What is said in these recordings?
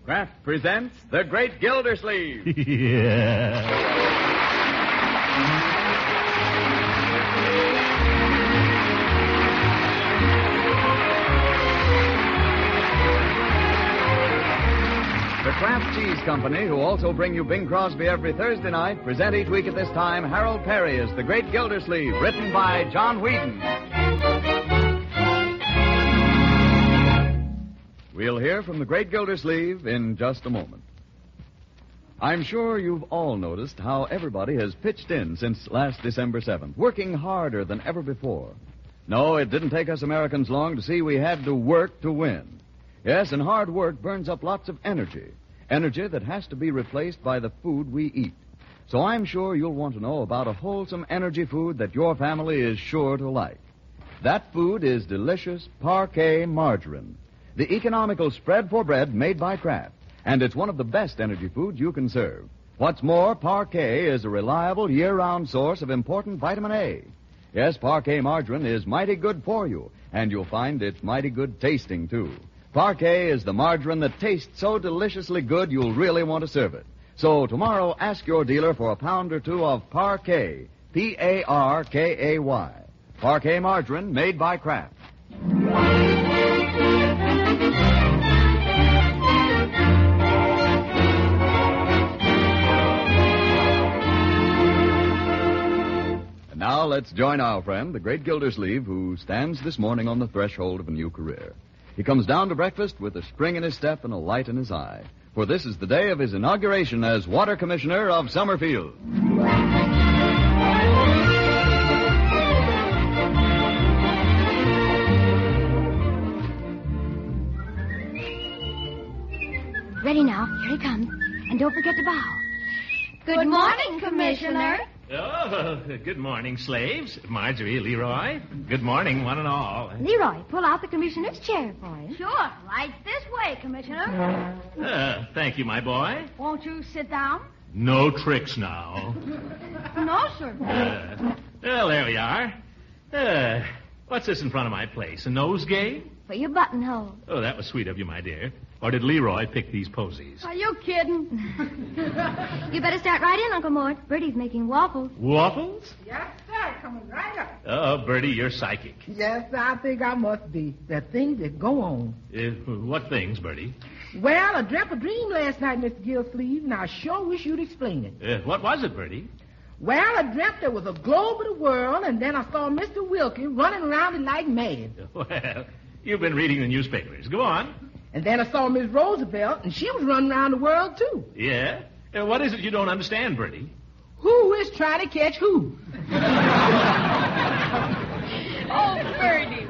Kraft presents The Great Gildersleeve. Yeah. The Kraft Cheese Company, who also bring you Bing Crosby every Thursday night, present each week at this time Harold Perry as The Great Gildersleeve, written by John Whedon. We'll hear from The Great Gildersleeve in just a moment. I'm sure you've all noticed how everybody has pitched in since last December 7th, working harder than ever before. No, it didn't take us Americans long to see we had to work to win. Yes, and hard work burns up lots of energy. Energy that has to be replaced by the food we eat. So I'm sure you'll want to know about a wholesome energy food that your family is sure to like. That food is delicious Parquet margarine, the economical spread for bread made by Kraft. And it's one of the best energy foods you can serve. What's more, Parquet is a reliable year-round source of important vitamin A. Yes, Parquet margarine is mighty good for you, and you'll find it's mighty good tasting, too. Parquet is the margarine that tastes so deliciously good you'll really want to serve it. So tomorrow, ask your dealer for a pound or two of Parquet, P-A-R-K-A-Y. Parquet margarine made by Kraft. And now let's join our friend, the Great Gildersleeve, who stands this morning on the threshold of a new career. He comes down to breakfast with a spring in his step and a light in his eye. For this is the day of his inauguration as Water Commissioner of Summerfield. Ready now. Here he comes. And don't forget to bow. Good morning, Commissioner. Oh, good morning, slaves. Marjorie, Leroy. Good morning, one and all. Leroy, pull out the commissioner's chair for him. Sure. Right this way, Commissioner. Thank you, my boy. Won't you sit down? No tricks now. No, sir. Well, there we are. What's this in front of my place? A nosegay? For your buttonhole. Oh, that was sweet of you, my dear. Or did Leroy pick these posies? Are you kidding? You better start right in, Uncle Mort. Bertie's making waffles. Waffles? Yes, sir. Coming right up. Oh, Bertie, you're psychic. Yes, I think I must be. The things that go on. What things, Bertie? Well, I dreamt a dream last night, Mr. Gildersleeve, and I sure wish you'd explain it. What was it, Bertie? Well, I dreamt there was a globe of the world, and then I saw Mr. Wilkie running around it like mad. Well, you've been reading the newspapers. Go on. And then I saw Miss Roosevelt, and she was running around the world, too. Yeah? What is it you don't understand, Bertie? Who is trying to catch who? Oh, Bertie.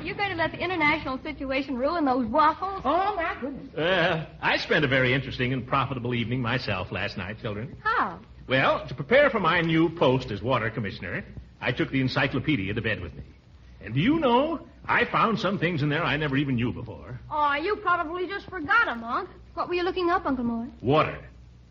You going to let the international situation ruin those waffles? Oh, my goodness. I spent a very interesting and profitable evening myself last night, children. How? Well, to prepare for my new post as water commissioner, I took the encyclopedia to bed with me. And do you know, I found some things in there I never even knew before. Oh, you probably just forgot them, Unc. What were you looking up, Uncle Mort? Water.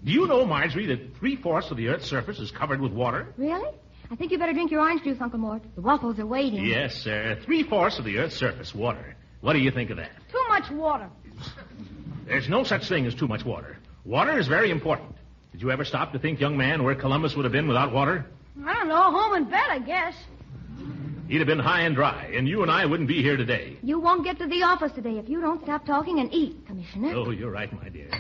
Do you know, Marjorie, that 3/4 of the Earth's surface is covered with water? Really? I think you better drink your orange juice, Uncle Mort. The waffles are waiting. Yes, sir. 3/4 of the Earth's surface, water. What do you think of that? Too much water. There's no such thing as too much water. Water is very important. Did you ever stop to think, young man, where Columbus would have been without water? I don't know. Home in bed, I guess. He'd have been high and dry, and you and I wouldn't be here today. You won't get to the office today if you don't stop talking and eat, Commissioner. Oh, you're right, my dear.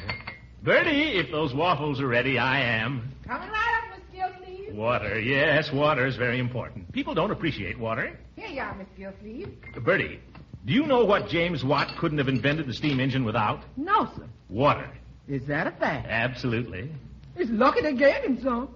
Bertie, if those waffles are ready, I am. Coming right up, Miss Gildersleeve. Water, yes, water is very important. People don't appreciate water. Here you are, Miss Gildersleeve. Bertie, do you know what James Watt couldn't have invented the steam engine without? No, sir. Water. Is that a fact? Absolutely. It's lucky they gave him some.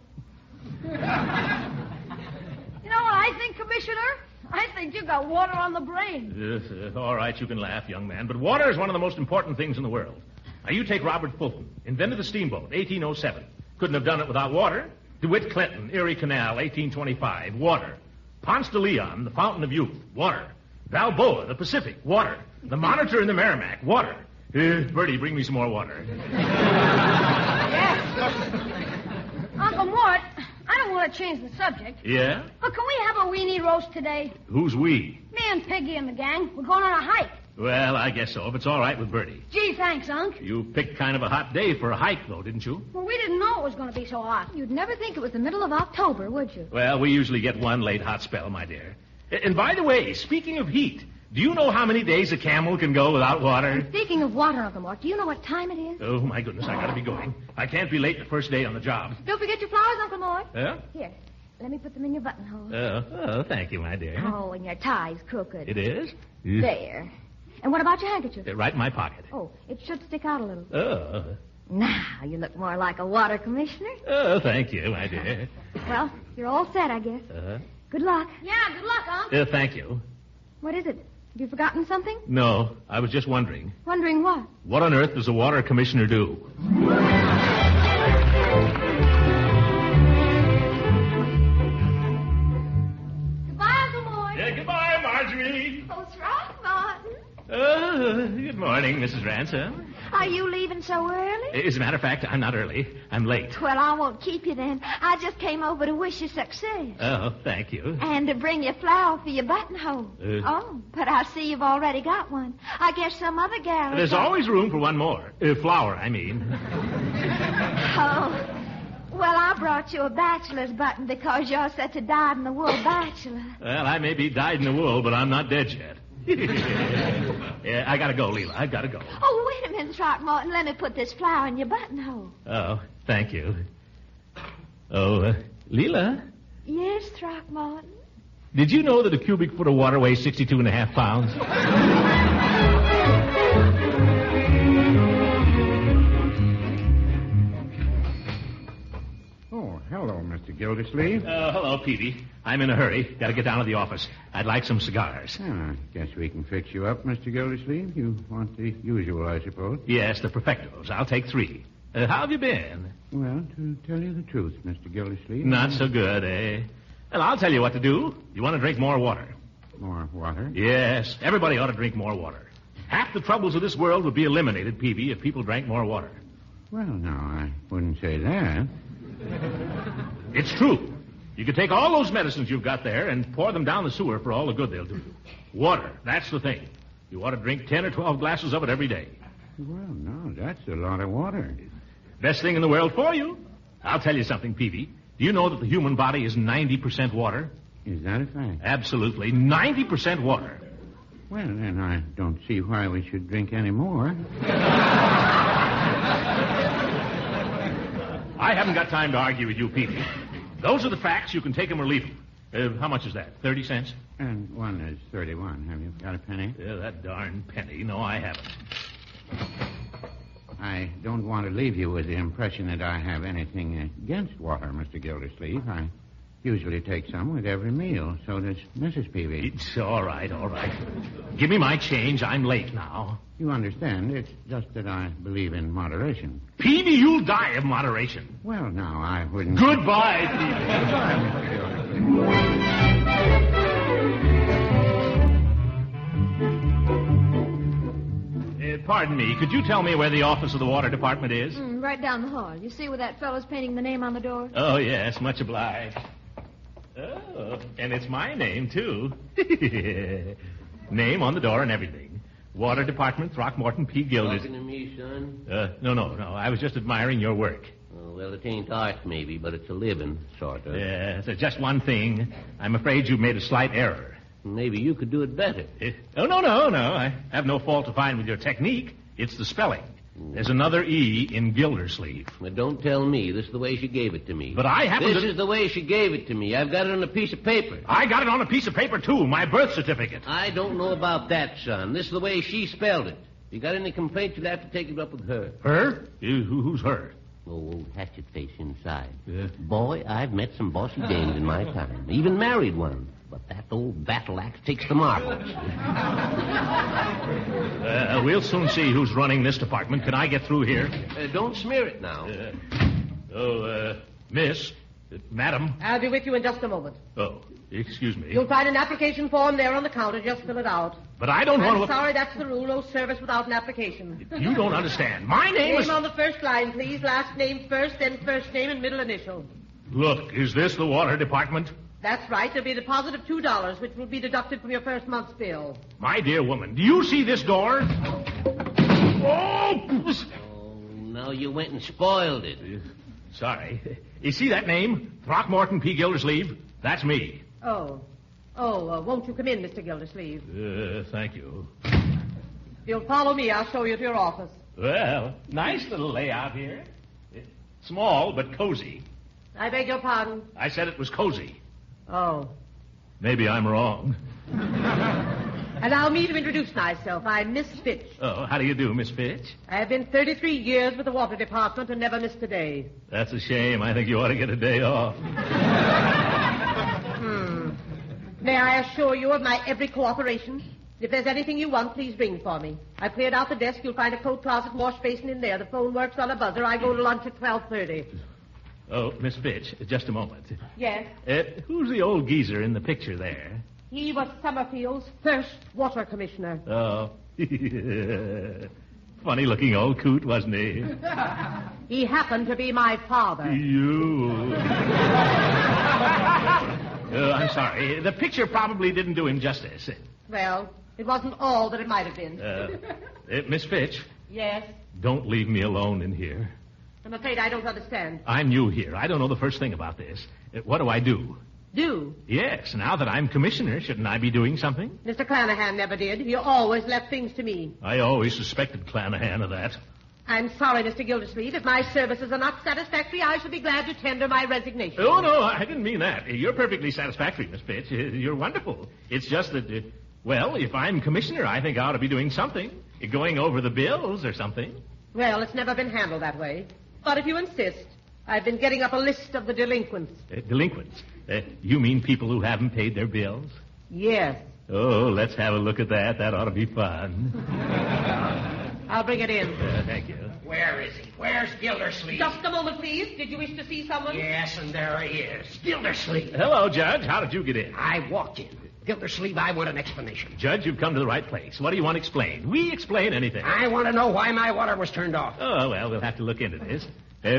You know what I think, Commissioner? I think you got water on the brain. All right, you can laugh, young man, but water is one of the most important things in the world. Now, you take Robert Fulton, invented the steamboat, 1807. Couldn't have done it without water. DeWitt Clinton, Erie Canal, 1825. Water. Ponce de Leon, the Fountain of Youth. Water. Balboa, the Pacific. Water. The Monitor and the Merrimack. Water. Bertie, bring me some more water. Yes. Uncle Mort, I don't want to change the subject. Yeah? But can we have a weenie roast today? Who's we? Me and Peggy and the gang. We're going on a hike. Well, I guess so, if it's all right with Bertie. Gee, thanks, Unc. You picked kind of a hot day for a hike, though, didn't you? Well, we didn't know it was going to be so hot. You'd never think it was the middle of October, would you? Well, we usually get one late hot spell, my dear. And by the way, speaking of heat, do you know how many days a camel can go without water? Speaking of water, Uncle Mort, do you know what time it is? Oh, my goodness, I gotta be going. I can't be late the first day on the job. Don't forget your flowers, Uncle Mort. Huh? Here, let me put them in your buttonhole. Oh, thank you, my dear. Oh, and your tie's crooked. It is? There. And what about your handkerchief? Right in my pocket. Oh, it should stick out a little. Oh. Now, you look more like a water commissioner. Oh, thank you, my dear. Well, you're all set, I guess. Good luck. Yeah, good luck, Unc. Thank you. What is it? Have you forgotten something? No, I was just wondering. Wondering what? What on earth does a water commissioner do? Goodbye, Uncle Mort. Yeah, goodbye, Marjorie. Oh, Throckmorton. Good morning, Mrs. Ransom. Are you leaving so early? As a matter of fact, I'm not early. I'm late. Well, I won't keep you then. I just came over to wish you success. Oh, thank you. And to bring you a flower for your buttonhole. Oh, but I see you've already got one. I guess some other gal... There's always room for one more. Flower, I mean. Oh. Well, I brought you a bachelor's button because you're such a dyed-in-the-wool bachelor. Well, I may be dyed in the wool, but I'm not dead yet. Yeah, I gotta go, Leela. I gotta go. Oh, wait a minute, Throckmorton. Let me put this flower in your buttonhole. Oh, thank you. Oh, Leela, Yes, Throckmorton. did you know that a cubic foot of water weighs 62.5 pounds? Oh, hello, Mr. Gildersleeve. Hello, Peavy. I'm in a hurry. Gotta get down to the office. I'd like some cigars. I guess we can fix you up, Mr. Gildersleeve. You want the usual, I suppose. Yes, the perfectos. I'll take 3. How have you been? Well, to tell you the truth, Mr. Gildersleeve... Not so good, eh? Well, I'll tell you what to do. You want to drink more water? More water? Yes, everybody ought to drink more water. Half the troubles of this world would be eliminated, Peavy, if people drank more water. Well, no, I wouldn't say that. It's true. You could take all those medicines you've got there and pour them down the sewer for all the good they'll do. Water, that's the thing. You ought to drink 10 or 12 glasses of it every day. Well, no, that's a lot of water. Best thing in the world for you. I'll tell you something, Peavy. Do you know that the human body is 90% water? Is that a fact? Absolutely. 90% water. Well, then I don't see why we should drink any more. I haven't got time to argue with you, Peavy. Those are the facts. You can take them or leave them. How much is that? 30 cents? And one is 31. Have you got a penny? Yeah, that darn penny. No, I haven't. I don't want to leave you with the impression that I have anything against water, Mr. Gildersleeve. I usually take some with every meal. So does Mrs. Peavy. It's all right, all right. Give me my change. I'm late now. You understand, it's just that I believe in moderation. Peavy, you'll die of moderation. Well, now, I wouldn't... Goodbye, Peavy. Goodbye, Mr. Gildersleeve. Pardon me. Could you tell me where the office of the water department is? Right down the hall. You see where that fellow's painting the name on the door? Oh, yes. Much obliged. Oh, and it's my name, too. Name on the door and everything. Water Department, Throckmorton P. Gildys. Talking to me, son? No. I was just admiring your work. Oh, well, it ain't art, maybe, but it's a living, sort of. Yes, there's just one thing. I'm afraid you've made a slight error. Maybe you could do it better. Oh, no. I have no fault to find with your technique. It's the spelling. There's another E in Gildersleeve. But don't tell me. This is the way she gave it to me. But I happen This is the way she gave it to me. I've got it on a piece of paper. I got it on a piece of paper, too. My birth certificate. I don't know about that, son. This is the way she spelled it. If you got any complaints, you'll have to take it up with her. Her? Who's her? Oh, old hatchet face inside. Boy, I've met some bossy dames in my time. Even married one. But that old battle axe takes the marbles. We'll soon see who's running this department. Can I get through here? Don't smear it now. Miss, madam. I'll be with you in just a moment. Oh, excuse me. You'll find an application form there on the counter. Just fill it out. But I don't want I'm to... sorry, that's the rule. No service without an application. You don't understand. My name is... Name on the first line, please. Last name first, then first name and middle initial. Look, is this the water department? That's right. There'll be a deposit of $2, which will be deducted from your first month's bill. My dear woman, do you see this door? Oh! No, you went and spoiled it. Sorry. You see that name? Throckmorton P. Gildersleeve? That's me. Won't you come in, Mr. Gildersleeve? Thank you. If you'll follow me, I'll show you to your office. Well, nice little layout here. Small, but cozy. I beg your pardon? I said it was cozy. Oh. Maybe I'm wrong. Allow me to introduce myself. I'm Miss Fitch. Oh, how do you do, Miss Fitch? I have been 33 years with the water department and never missed a day. That's a shame. I think you ought to get a day off. May I assure you of my every cooperation? If there's anything you want, please ring for me. I've cleared out the desk. You'll find a coat closet and wash basin in there. The phone works on a buzzer. I go to lunch at 12:30. Oh, Miss Fitch, just a moment. Yes? Who's the old geezer in the picture there? He was Summerfield's first water commissioner. Oh. Funny-looking old coot, wasn't he? He happened to be my father. You. I'm sorry. The picture probably didn't do him justice. Well, it wasn't all that it might have been. Miss Fitch, Yes? don't leave me alone in here. I'm afraid I don't understand. I'm new here. I don't know the first thing about this. What do I do? Do? Yes, now that I'm commissioner, shouldn't I be doing something? Mr. Clanahan never did. He always left things to me. I always suspected Clanahan of that. I'm sorry, Mr. Gildersleeve. If my services are not satisfactory, I shall be glad to tender my resignation. Oh, no, I didn't mean that. You're perfectly satisfactory, Miss Fitch. You're wonderful. It's just that, well, if I'm commissioner, I think I ought to be doing something. Going over the bills or something. Well, it's never been handled that way. But if you insist, I've been getting up a list of the delinquents. Delinquents? You mean people who haven't paid their bills? Yes. Oh, let's have a look at that. That ought to be fun. I'll bring it in. Thank you. Where is he? Where's Gildersleeve? Just a moment, please. Did you wish to see someone? Yes, and there he is. Gildersleeve. Hello, Judge. How did you get in? I walked in. Gildersleeve, I want an explanation. Judge, you've come to the right place. What do you want explained? We explain anything. I want to know why my water was turned off. Oh, well, we'll have to look into this.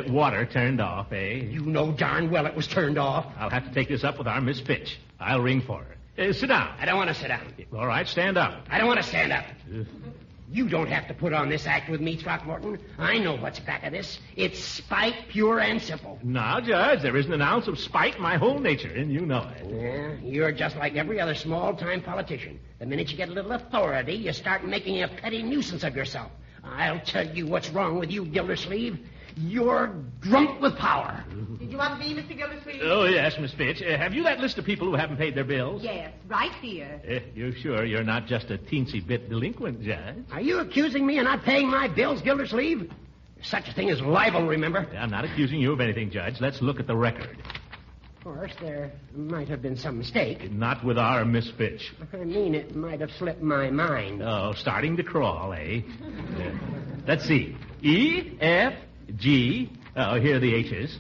Water turned off, eh? You know darn well it was turned off. I'll have to take this up with our Miss Fitch. I'll ring for her. Sit down. I don't want to sit down. All right, stand up. I don't want to stand up. You don't have to put on this act with me, Throckmorton. I know what's back of this. It's spite, pure and simple. Now, Judge, there isn't an ounce of spite in my whole nature, and you know it. Yeah, you're just like every other small-time politician. The minute you get a little authority, you start making a petty nuisance of yourself. I'll tell you what's wrong with you, Gildersleeve. You're drunk with power. Did you want me, Mr. Gildersleeve? Oh, yes, Miss Fitch. Have you that list of people who haven't paid their bills? Yes, right here. You're sure you're not just a teensy bit delinquent, Judge? Are you accusing me of not paying my bills, Gildersleeve? There's such a thing as libel, remember? I'm not accusing you of anything, Judge. Let's look at the record. Of course, there might have been some mistake. Not with our Miss Fitch. I mean, it might have slipped my mind. Oh, starting to crawl, eh? Let's see. E, F, G. Oh, here are the H's.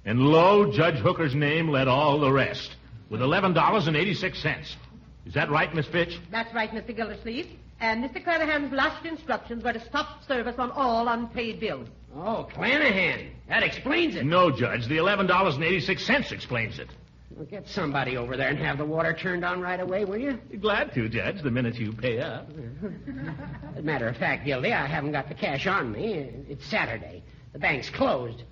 And lo, Judge Hooker's name led all the rest, with $11.86. Is that right, Miss Fitch? That's right, Mr. Gildersleeve. And Mr. Clanahan's last instructions were to stop service on all unpaid bills. Oh, Clanahan. That explains it. No, Judge. The $11.86 explains it. Well, get somebody over there and have the water turned on right away, will you? Glad to, Judge, the minute you pay up. As a matter of fact, Gildy, I haven't got the cash on me. It's Saturday. The bank's closed.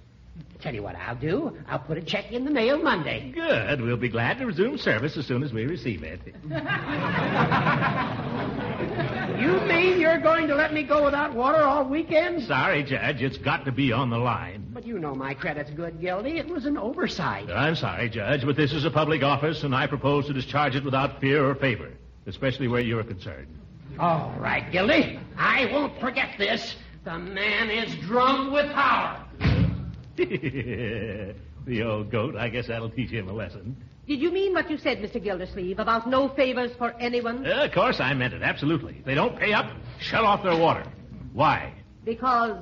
Tell you what I'll do. I'll put a check in the mail Monday. Good. We'll be glad to resume service as soon as we receive it. You mean you're going to let me go without water all weekend? Sorry, Judge. It's got to be on the line. But you know my credit's good, Gildy. It was an oversight. I'm sorry, Judge, but this is a public office, and I propose to discharge it without fear or favor, especially where you're concerned. All right, Gildy. I won't forget this. The man is drunk with power. The old goat. I guess that'll teach him a lesson. Did you mean what you said, Mr. Gildersleeve, about no favors for anyone? Of course I meant it, absolutely. If they don't pay up, shut off their water. Why? Because,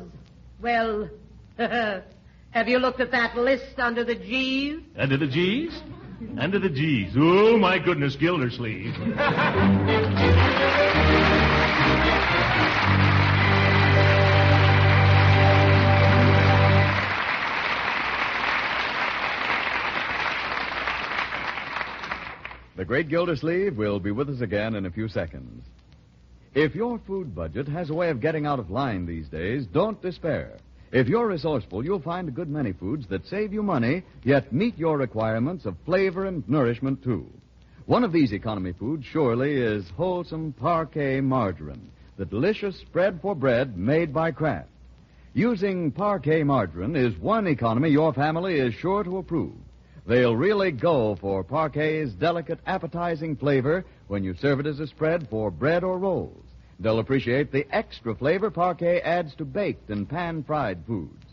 well, have you looked at that list under the G's? Under the G's? Under the G's. Oh, my goodness, Gildersleeve. great Gildersleeve will be with us again in a few seconds. If your food budget has a way of getting out of line these days, don't despair. If you're resourceful, you'll find a good many foods that save you money, yet meet your requirements of flavor and nourishment, too. One of these economy foods, surely, is wholesome Parquet margarine, the delicious spread for bread made by Kraft. Using Parquet margarine is one economy your family is sure to approve. They'll really go for Parquet's delicate, appetizing flavor when you serve it as a spread for bread or rolls. They'll appreciate the extra flavor Parquet adds to baked and pan-fried foods.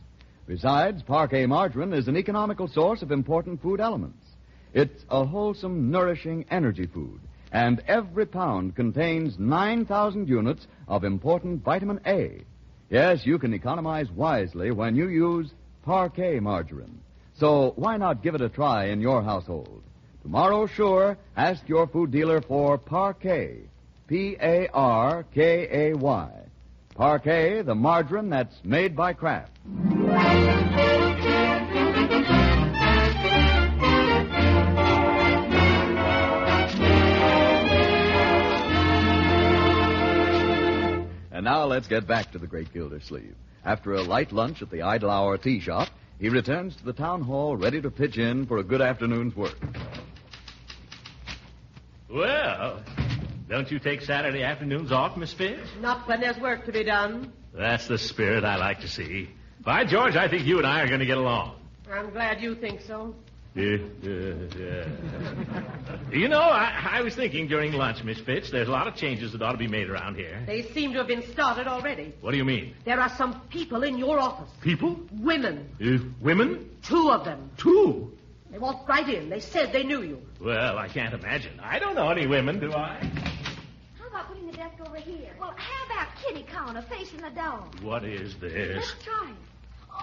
Besides, Parquet margarine is an economical source of important food elements. It's a wholesome, nourishing energy food, and every pound contains 9,000 units of important vitamin A. Yes, you can economize wisely when you use Parquet margarine. So why not give it a try in your household? Tomorrow, sure, ask your food dealer for Parquet. Parkay. Parquet, the margarine that's made by Kraft. And now let's get back to the great Gildersleeve. After a light lunch at the Idle Hour tea shop, he returns to the town hall ready to pitch in for a good afternoon's work. Well, don't you take Saturday afternoons off, Miss Fitch? Not when there's work to be done. That's the spirit I like to see. By George, I think you and I are going to get along. I'm glad you think so. You know, I was thinking during lunch, Miss Fitch, there's a lot of changes that ought to be made around here. They seem to have been started already. What do you mean? There are some people in your office. People? Women. Women? 2 of them. 2? They walked right in. They said they knew you. Well, I can't imagine. I don't know any women, do I? How about putting the desk over here? Well, how about kitty corner facing the door? What is this? Let's try it.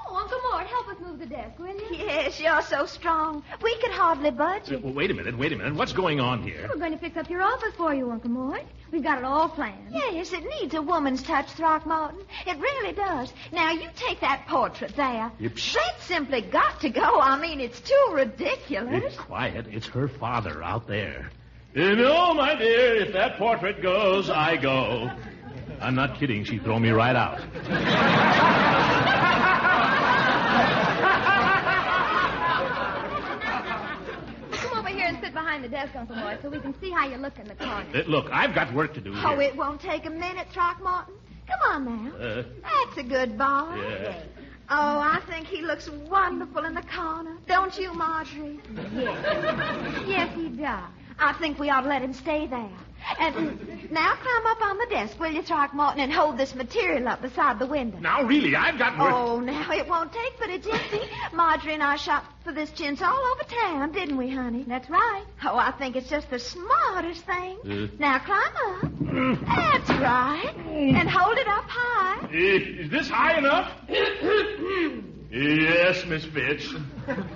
Oh, Uncle Mort, help us move the desk, will you? Yes, you're so strong. We could hardly budge it. Well, wait a minute. What's going on here? We're going to fix up your office for you, Uncle Mort. We've got it all planned. Yes, it needs a woman's touch, Throckmorton. It really does. Now, you take that portrait there. Yips. That's simply got to go. I mean, it's too ridiculous. It's quiet. It's her father out there. No, my dear, if that portrait goes, I go. I'm not kidding. She'd throw me right out. Come over here and sit behind the desk, Uncle Mort, so we can see how you look in the corner. Look, I've got work to do Oh, here. it won't take a minute, Throckmorton. Come on now. That's a good boy. Yeah. Oh, I think he looks wonderful in the corner. Don't you, Marjorie? Yes, he does. I think we ought to let him stay there. And now climb up on the desk, will you, Throckmorton, and hold this material up beside the window. Now, really, I've got work. Oh, now, it won't take but a jiffy. Marjorie and I shopped for this chintz all over town, didn't we, honey? That's right. Oh, I think it's just the smartest thing. Now, climb up. That's right. And hold it up high. Is this high enough? Yes, Miss Fitch.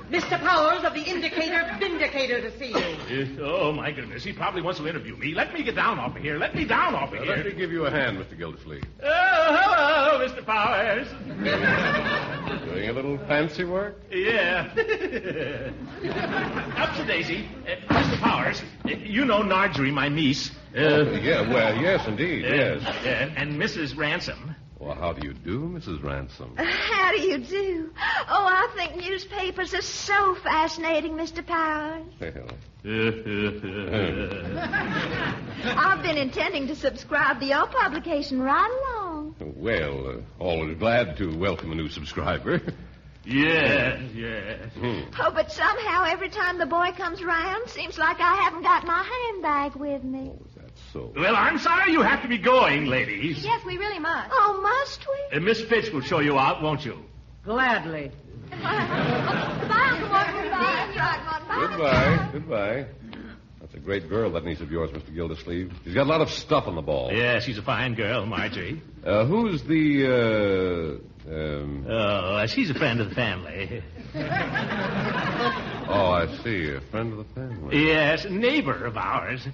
Mr. Powers of the Indicator Vindicator to see you. Oh, my goodness. He probably wants to interview me. Let me get down off of here. Let me down off of here. Let me give you a hand, Mr. Gildersleeve. Oh, hello, Mr. Powers. Doing a little fancy work? Yeah. Up to Daisy. Mr. Powers, you know Marjorie, my niece. Yeah, well, yes, indeed, yes. And Mrs. Ransom. Well, how do you do, Mrs. Ransom? How do you do? Oh, I think newspapers are so fascinating, Mr. Powers. I've been intending to subscribe to your publication right along. Well, always glad to welcome a new subscriber. Yes. Oh, but somehow every time the boy comes around, seems like I haven't got my handbag with me. Oh, is that so? Well, I'm sorry you have to be going, ladies. Yes, we really must. Oh, must we? Miss Fitch will show you out, won't you? Gladly. Goodbye, Uncle Mort. Goodbye. That's a great girl, that niece of yours, Mr. Gildersleeve. She's got a lot of stuff on the ball. Yeah, she's a fine girl, Marjorie. Who's the, Oh, she's a friend of the family. Oh, I see. A friend of the family. Yes, a neighbor of ours.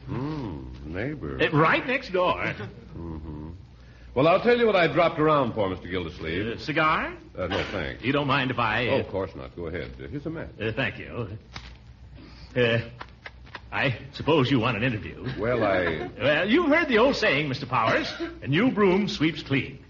Neighbor. Right next door. Mm-hmm. Well, I'll tell you what I dropped around for, Mr. Gildersleeve. Cigar? No, thanks. You don't mind if I... Oh, of course not. Go ahead. Here's a match. Thank you. I suppose you want an interview. Well, Well, you've heard the old saying, Mr. Powers, a new broom sweeps clean.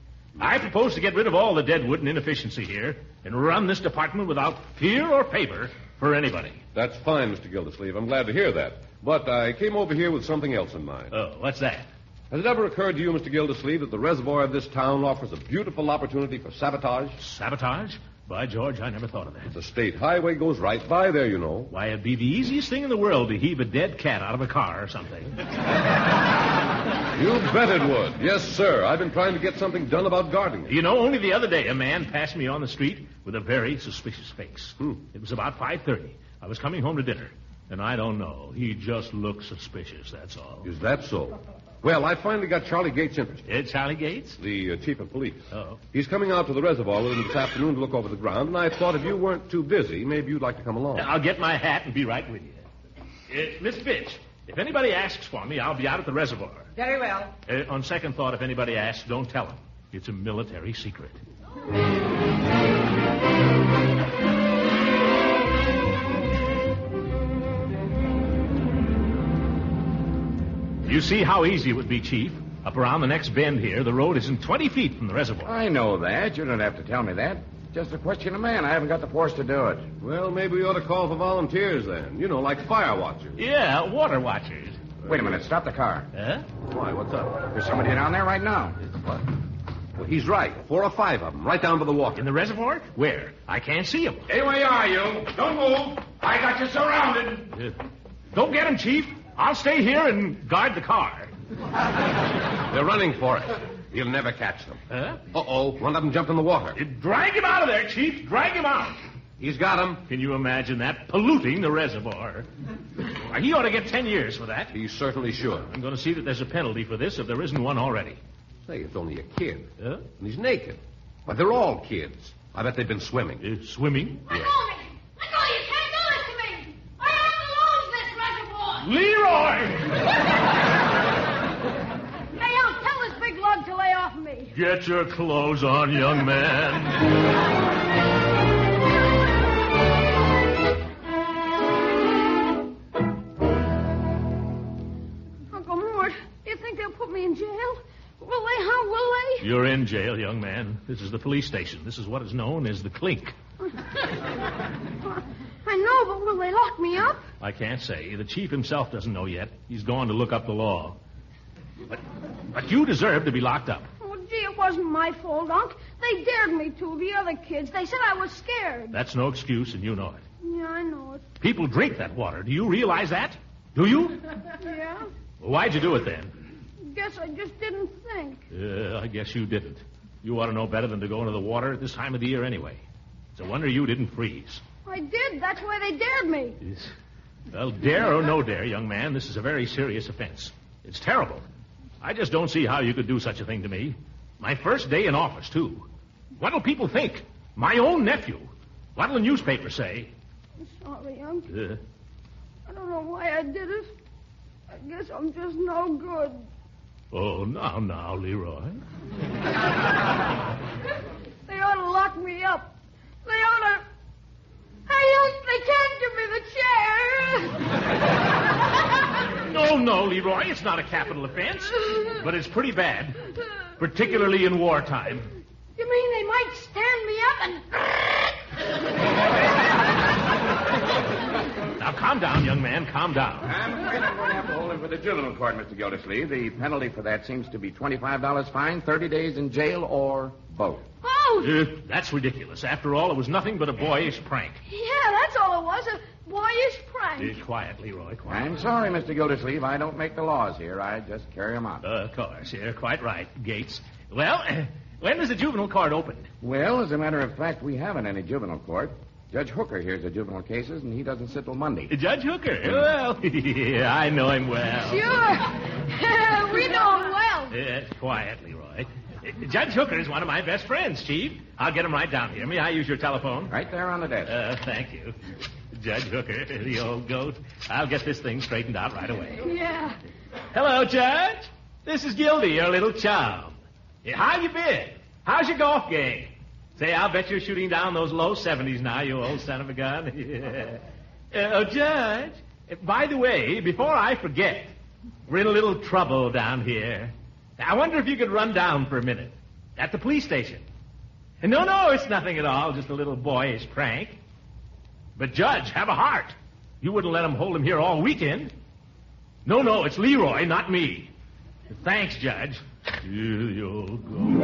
I propose to get rid of all the deadwood and inefficiency here and run this department without fear or favor for anybody. That's fine, Mr. Gildersleeve. I'm glad to hear that. But I came over here with something else in mind. Oh, what's that? Has it ever occurred to you, Mr. Gildersleeve, that the reservoir of this town offers a beautiful opportunity for sabotage? Sabotage? By George, I never thought of that. The state highway goes right by there, you know. Why, it'd be the easiest thing in the world to heave a dead cat out of a car or something. You bet it would. Yes, sir. I've been trying to get something done about guarding it. You know, only the other day a man passed me on the street with a very suspicious face. It was about 5:30. I was coming home to dinner, and I don't know. He just looked suspicious, that's all. Is that so? Well, I finally got Charlie Gates interested. Charlie Gates? The chief of police. Oh. He's coming out to the reservoir with him this afternoon to look over the ground, and I thought if you weren't too busy, maybe you'd like to come along. I'll get my hat and be right with you. Miss Fitch, if anybody asks for me, I'll be out at the reservoir. Very well. On second thought, if anybody asks, don't tell them. It's a military secret. You see how easy it would be, Chief. Up around the next bend here, the road isn't 20 feet from the reservoir. I know that. You don't have to tell me that. Just a question of man. I haven't got the force to do it. Well, maybe we ought to call for volunteers then. You know, like fire watchers. Yeah, water watchers. Wait a minute. Stop the car. Huh? Why, what's up? There's somebody down there right now. What? Well, he's right. 4 or 5 of them, right down to the water. In the reservoir? Where? I can't see them. Hey, where are you? Don't move. I got you surrounded. Don't get him, Chief. I'll stay here and guard the car. They're running for it. You'll never catch them. Huh? Uh-oh. One of them jumped in the water. Drag him out of there, Chief. Drag him out. He's got him. Can you imagine that? Polluting the reservoir. Why, he ought to get 10 years for that. He certainly should. I'm going to see that there's a penalty for this if there isn't one already. Say, it's only a kid. Huh? And he's naked. But they're all kids. I bet they've been swimming. Swimming? Let go of me! Let go! You can't do this to me! I have to lose this reservoir! Leroy! Hey, I'll tell this big lug to lay off of me. Get your clothes on, young man. Uncle Mort, do you think they'll put me in jail? Will they? How will they? You're in jail, young man. This is the police station. This is what is known as the clink. I know, but will they lock me up? I can't say. The chief himself doesn't know yet. He's gone to look up the law. But you deserve to be locked up. Oh, gee, it wasn't my fault, Unc. They dared me to, the other kids. They said I was scared. That's no excuse, and you know it. Yeah, I know it. People drink that water. Do you realize that? Do you? Yeah? Well, why'd you do it then? Guess I just didn't think. I guess you didn't. You ought to know better than to go into the water at this time of the year anyway. It's a wonder you didn't freeze. I did. That's why they dared me. Yes. Well, dare or no dare, young man, this is a very serious offense. It's terrible. I just don't see how you could do such a thing to me. My first day in office, too. What'll people think? My own nephew. What'll the newspaper say? I'm sorry, Unc. I don't know why I did it. I guess I'm just no good. Oh, now, Leroy. They ought to lock me up. They ought to... Hey, Unc, they can't give me the chair. No, Leroy, it's not a capital offense. But it's pretty bad. Particularly in wartime. You mean they might stand me up and... Now, calm down, young man, calm down. I'm afraid I'm going to have to hold him for the juvenile court, Mr. Gildersleeve. The penalty for that seems to be $25 fine, 30 days in jail, or both. Oh! That's ridiculous. After all, it was nothing but a boyish prank. Yeah, that's all it was, a boyish prank. Quiet, Leroy, quiet. I'm sorry, Mr. Gildersleeve. I don't make the laws here. I just carry them out. Of course, you're quite right, Gates. Well, when does the juvenile court open? Well, as a matter of fact, we haven't any juvenile court. Judge Hooker hears the juvenile cases, and he doesn't sit till Monday. Judge Hooker? Well, yeah, I know him well. Sure. We know him well. Quiet, Leroy. Judge Hooker is one of my best friends, Chief. I'll get him right down here. May I use your telephone? Right there on the desk. Thank you. Judge Hooker, the old goat. I'll get this thing straightened out right away. Yeah. Hello, Judge. This is Gildy, your little chum. How you been? How's your golf game? Say, I'll bet you're shooting down those low 70s now, you old son of a gun. Oh, Judge, By the way, before I forget, we're in a little trouble down here. I wonder if you could run down for a minute. At the police station. No, it's nothing at all. Just a little boyish prank. But, Judge, have a heart. You wouldn't let him hold him here all weekend. No, it's Leroy, not me. Thanks, Judge. Here you go.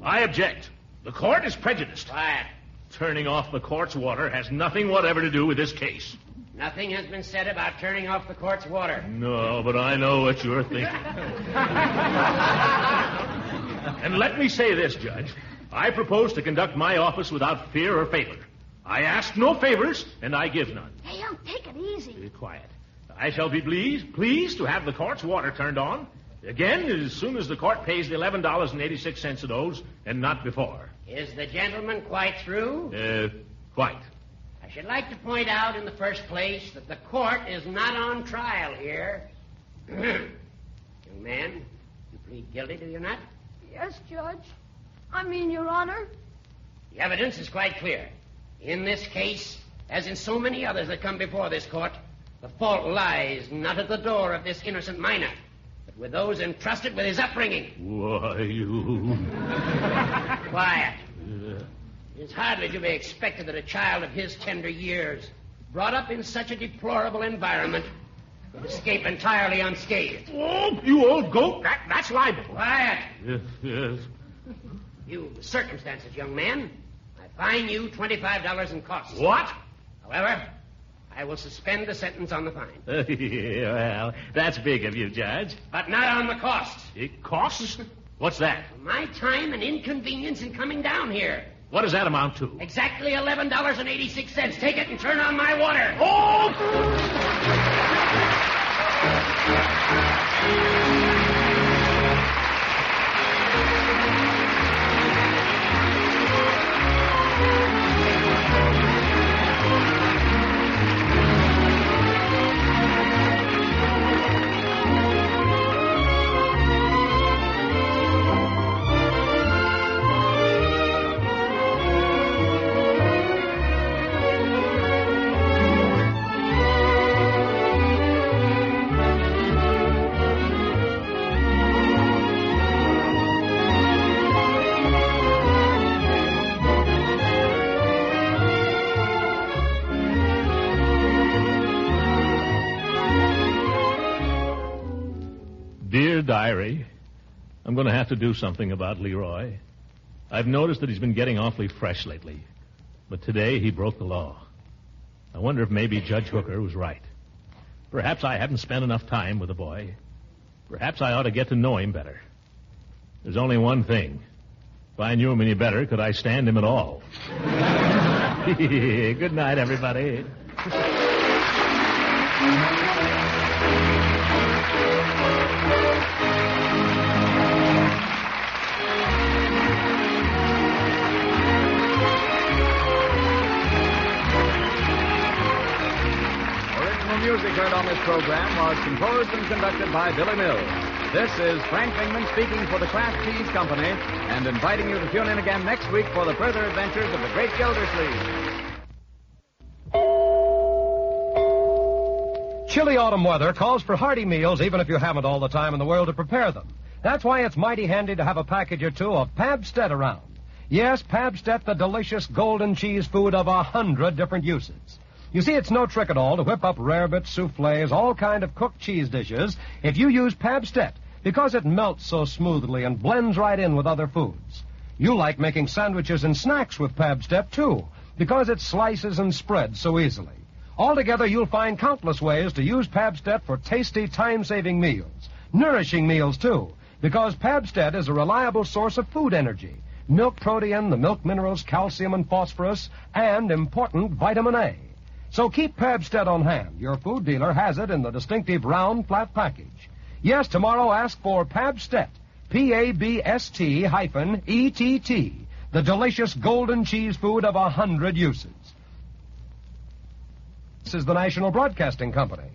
I object. The court is prejudiced. Quiet. Turning off the court's water has nothing whatever to do with this case. Nothing has been said about turning off the court's water. No, but I know what you're thinking. And let me say this, Judge. I propose to conduct my office without fear or favor. I ask no favors, and I give none. Hey, young, take it easy. Be quiet. I shall be pleased to have the court's water turned on. Again, as soon as the court pays the $11.86 it owes, and not before. Is the gentleman quite through? Quite. I should like to point out in the first place that the court is not on trial here. Young man, you plead guilty, do you not? Yes, Judge. I mean, Your Honor. The evidence is quite clear. In this case, as in so many others that come before this court, the fault lies not at the door of this innocent minor, but with those entrusted with his upbringing. Why, you... Quiet. It's hardly to be expected that a child of his tender years, brought up in such a deplorable environment, would escape entirely unscathed. Oh, you old goat. That's libel. Quiet. Yes. You circumstances, young man. I fine you $25 in costs. What? However, I will suspend the sentence on the fine. Well, that's big of you, Judge. But not on the costs. Costs? What's that? My time and inconvenience in coming down here. What does that amount to? Exactly $11.86. Take it and turn on my water. Oh! Dear Diary, I'm going to have to do something about Leroy. I've noticed that he's been getting awfully fresh lately. But today he broke the law. I wonder if maybe Judge Hooker was right. Perhaps I haven't spent enough time with the boy. Perhaps I ought to get to know him better. There's only one thing. If I knew him any better, could I stand him at all? Good night, everybody. Music heard on this program was composed and conducted by Billy Mills. This is Frank Bingman speaking for the Kraft Cheese Company and inviting you to tune in again next week for the further adventures of the Great Gildersleeve. Chilly autumn weather calls for hearty meals even if you haven't all the time in the world to prepare them. That's why it's mighty handy to have a package or two of Pabstet around. Yes, Pabstet, the delicious golden cheese food of 100 different uses. You see, it's no trick at all to whip up rarebits, soufflés, all kind of cooked cheese dishes if you use Pabstet, because it melts so smoothly and blends right in with other foods. You like making sandwiches and snacks with Pabstet, too, because it slices and spreads so easily. Altogether, you'll find countless ways to use Pabstet for tasty, time-saving meals. Nourishing meals, too, because Pabstet is a reliable source of food energy. Milk protein, the milk minerals, calcium and phosphorus, and important vitamin A. So keep Pabstet on hand. Your food dealer has it in the distinctive round, flat package. Yes, tomorrow ask for Pabstet, Pabst-ETT, the delicious golden cheese food of 100 uses. This is the National Broadcasting Company.